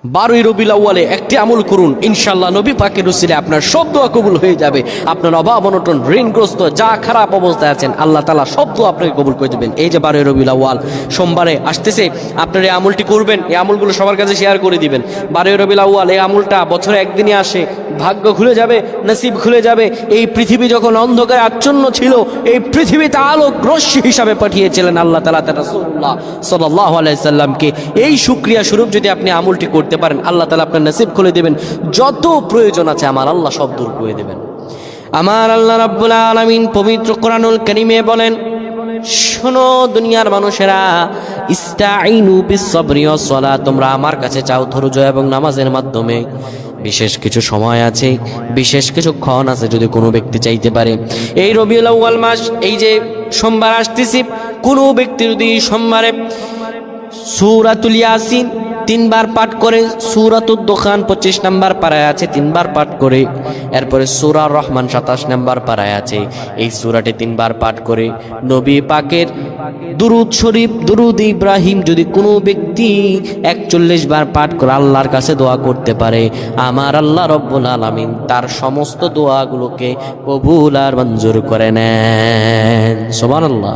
12ই রবিউল আউয়ালে একটি আমল করুন, ইনশাআল্লাহ নবী পাকের উসিলায় আপনার সব দোয়া কবুল হয়ে যাবে। আপনার অভাব অনটন, ঋণগ্রস্ত যা খারাপ অবস্থায় আছেন, আল্লাহ তাআলা সব দোয়া আপনাকে কবুল করে দেবেন। এই যে 12ই রবিউল আউয়াল সোমবারে আসতেছে, আপনারা এই আমলটি করবেন, এই আমলগুলো সবার কাছে শেয়ার করে দিবেন। 12ই রবিউল আউয়াল এই আমলটা বছরে একদিনই আসে, ভাগ্য খুলে যাবে, নসিব খুলে যাবে। এই পৃথিবী যখন অন্ধকারে আচ্ছন্ন ছিল, এই পৃথিবীতে আলোক রশ্মি হিসাবে পাঠিয়েছিলেন আল্লাহ তাআলা তার রাসূলুল্লাহ সাল্লাল্লাহু আলাইহি সাল্লামকে। এই শুকরিয়া স্বরূপ যদি আপনি আমলটি করতে পারেন, আল্লাহ তাআলা আপনার নসিব খুলে দেবেন। যত প্রয়োজন আছে আমার আল্লাহ সব দূর করে দেবেন। আমার আল্লাহ রাব্বুল আলামিন পবিত্র কোরআনুল কারীমে বলেন, শোনো দুনিয়ার মানুষেরা, ইস্তাঈনু বিস-সাবরি ওয়াস-সালাত, তোমরা আমার কাছে চাও ধৈর্য এবং নামাজের মাধ্যমে। বিশেষ কিছু সময় আছে, বিশেষ কিছু ক্ষণ আছে যদি কোনো ব্যক্তি চাইতে পারে। এই রবিউল আউয়াল মাস, এই যে সোমবার আসতেছি, কোনো ব্যক্তি যদি সোমবারে সূরাতুল ইয়াসিন 3 বার পাঠ করে, সূরাতুদ দোকান 25 নম্বর পারায় আছে 3 বার পাঠ করে, এরপরে সূরা রহমান 27 নম্বর পারায় আছে, এই সূরাটি 3 বার পাঠ করে নবী পাকের দুরূদ শরীফ, দুরূদ ইব্রাহিম যদি কোনো ব্যক্তি 41 বার পাঠ করে আল্লাহর কাছে দোয়া করতে পারে, আমার আল্লাহ রব্বুল আলামিন তার সমস্ত দোয়াগুলোকে কবুল আর মঞ্জুর করে নেন। সুবহানাল্লাহ।